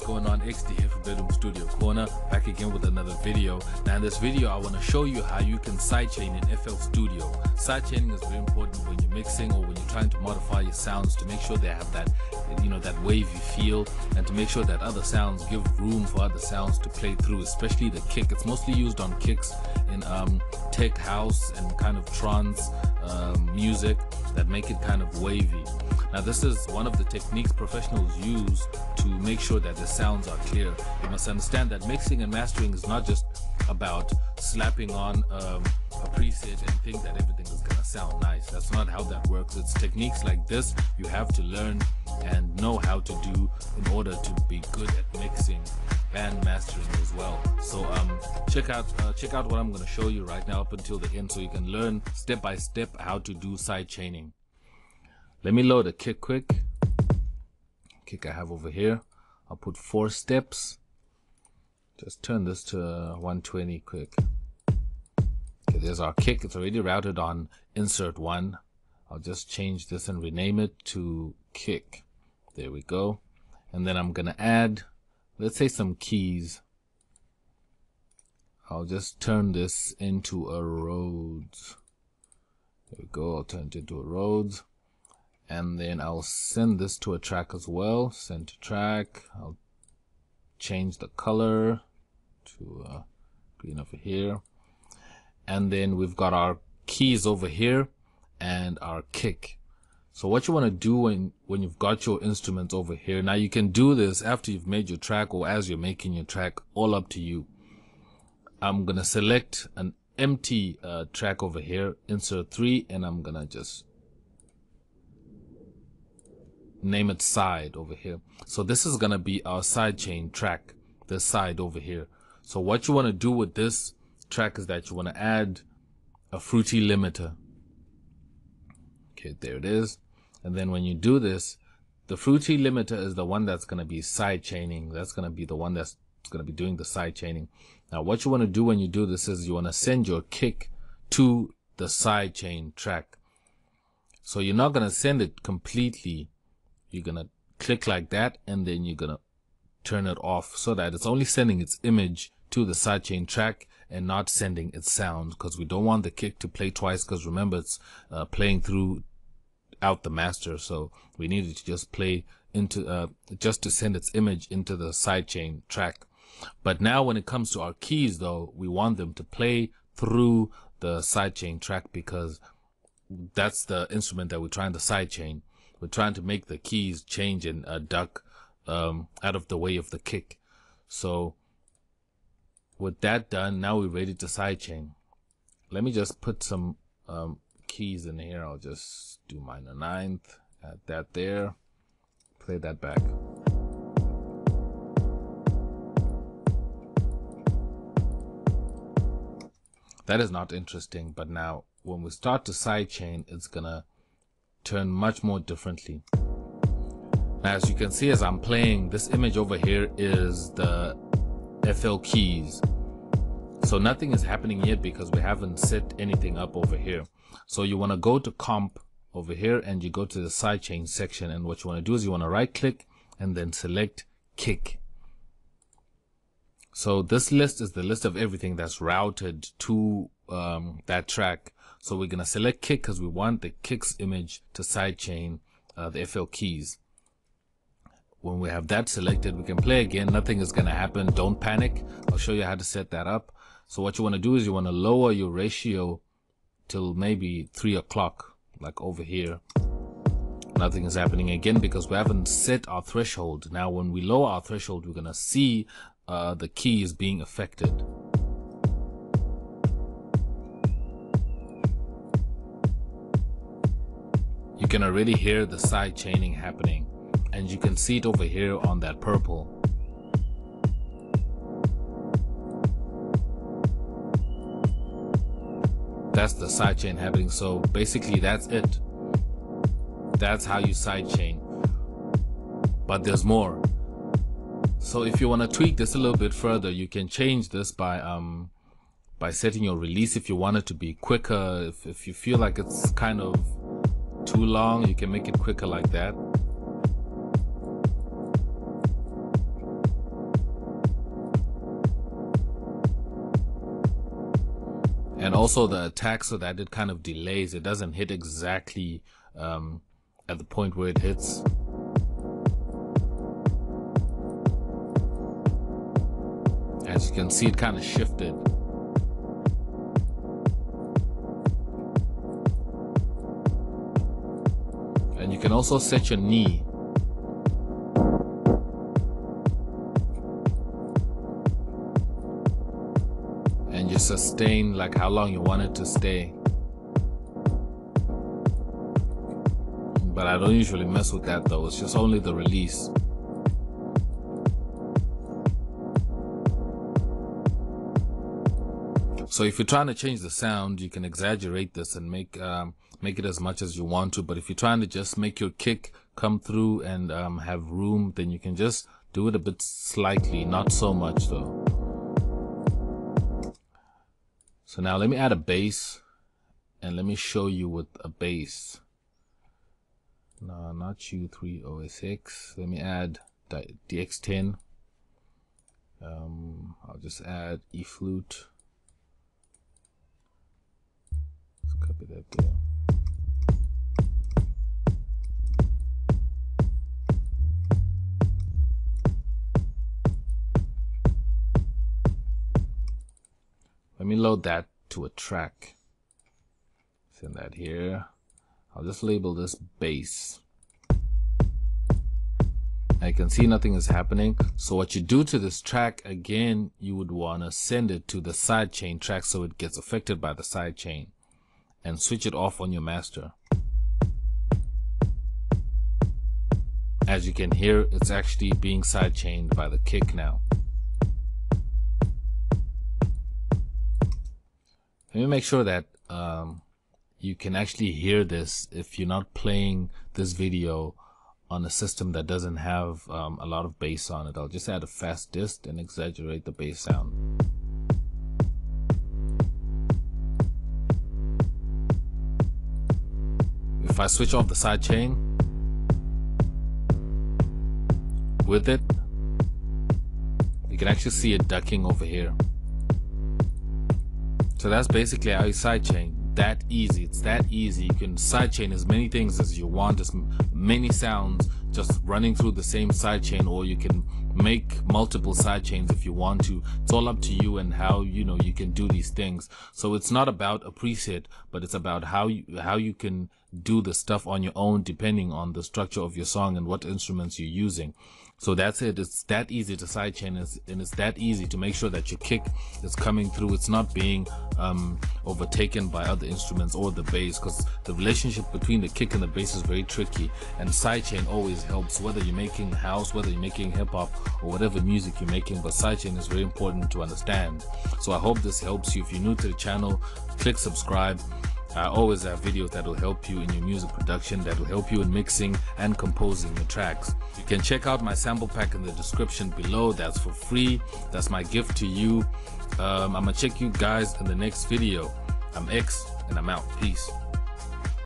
What's going on? XD here from Bedroom Studio Corner, back again with another video. Now in this video I want to show you how you can sidechain in FL Studio. Sidechaining is very important when you're mixing or when you're trying to modify your sounds to make sure they have that, that wavy feel, and to make sure that other sounds give room for other sounds to play through, especially the kick. It's mostly used on kicks in tech house and kind of trance music that make it kind of wavy. Now this is one of the techniques professionals use to make sure that the sounds are clear. You must understand that mixing and mastering is not just about slapping on a preset and think that everything is gonna sound nice. That's not how that works. It's techniques like this you have to learn and know how to do in order to be good at mixing and mastering as well. So check out what I'm gonna show you right now up until the end, so you can learn step by step how to do side chaining. Let me load a kick quick. Kick I have over here. I'll put 4 steps. Just turn this to 120 quick. Okay, there's our kick. It's already routed on insert 1. I'll just change this and rename it to kick. There we go. And then I'm gonna add, let's say, some keys. I'll just turn this into a Rhodes. There we go. I'll turn it into a Rhodes. And then I'll send this to a track as well. Send to track. I'll change the color to green over here. And then we've got our keys over here and our kick. So what you want to do when you've got your instruments over here, now you can do this after you've made your track or as you're making your track, all up to you. I'm going to select an empty track over here, insert 3, and I'm going to just name it side over here. So this is going to be our sidechain track, this side over here. So what you want to do with this track is that you want to add a fruity limiter. Okay, there it is. And then when you do this, the fruity limiter is the one that's going to be sidechaining. That's going to be the one that's going to be doing the sidechaining. Now what you want to do when you do this is you want to send your kick to the sidechain track. So you're not going to send it completely. You're going to click like that, and then you're going to turn it off so that it's only sending its image to the sidechain track and not sending its sound, because we don't want the kick to play twice, because remember it's playing through out the master. So we need it to just play into just to send its image into the sidechain track. But now when it comes to our keys though, we want them to play through the sidechain track, because that's the instrument that we're trying to sidechain. We're trying to make the keys change and duck out of the way of the kick. So with that done, now we're ready to sidechain. Let me just put some keys in here. I'll just do minor 9th, add that there, play that back. That is not interesting, but now when we start to sidechain, it's gonna turn much more differently. Now, as you can see, as I'm playing, this image over here is the FL keys. So nothing is happening yet because we haven't set anything up over here. So you want to go to comp over here and you go to the sidechain section, and what you want to do is you want to right click and then select kick. So this list is the list of everything that's routed to that track. So we're going to select kick because we want the kick's image to sidechain the FL keys. When we have that selected, we can play again. Nothing is going to happen. Don't panic. I'll show you how to set that up. So what you want to do is you want to lower your ratio till maybe 3 o'clock, like over here. Nothing is happening again because we haven't set our threshold. Now when we lower our threshold, we're going to see the keys being affected. You can already hear the side chaining happening, and you can see it over here on that purple. That's the side chain happening. So basically that's it. That's how you side chain, but there's more. So if you want to tweak this a little bit further, you can change this by setting your release. If you want it to be quicker, if you feel like it's kind of too long, you can make it quicker like that. also the attack, so that it kind of delays. It doesn't hit exactly at the point where it hits. As you can see, it kind of shifted. And you can also set your knee. And you sustain, like how long you want it to stay. But I don't usually mess with that though, it's just only the release. So if you're trying to change the sound, you can exaggerate this and make it as much as you want to. But if you're trying to just make your kick come through and have room, then you can just do it a bit slightly, not so much though. So now let me add a bass, and let me show you with a bass. No, not U306. Let me add DX10. I'll just add E flute. Copy that there. Let me load that to a track. Send that here. I'll just label this bass. I can see nothing is happening. So what you do to this track, again, you would want to send it to the sidechain track so it gets affected by the sidechain, and switch it off on your master. As you can hear, it's actually being sidechained by the kick now. Let me make sure that you can actually hear this if you're not playing this video on a system that doesn't have a lot of bass on it. I'll just add a fast dist and exaggerate the bass sound. If I switch off the sidechain with it, you can actually see it ducking over here. So that's basically how you sidechain. That easy. It's that easy. You can sidechain as many things as you want, as many sounds just running through the same sidechain, or you can make multiple sidechains if you want to. It's all up to you and how you can do these things. So it's not about a preset, but it's about how you can do the stuff on your own depending on the structure of your song and what instruments you're using. So that's it. It's that easy to sidechain, and it's that easy to make sure that your kick is coming through. It's not being overtaken by other instruments or the bass, because the relationship between the kick and the bass is very tricky, and sidechain always helps, whether you're making house, whether you're making hip-hop, or whatever music you're making. But sidechain is very important to understand. So I hope this helps you. If you're new to the channel, click subscribe. I always have videos that will help you in your music production, that will help you in mixing and composing your tracks. You can check out my sample pack in the description below. That's for free. That's my gift to you. I'm gonna check you guys in the next video. I'm X, and I'm out. Peace.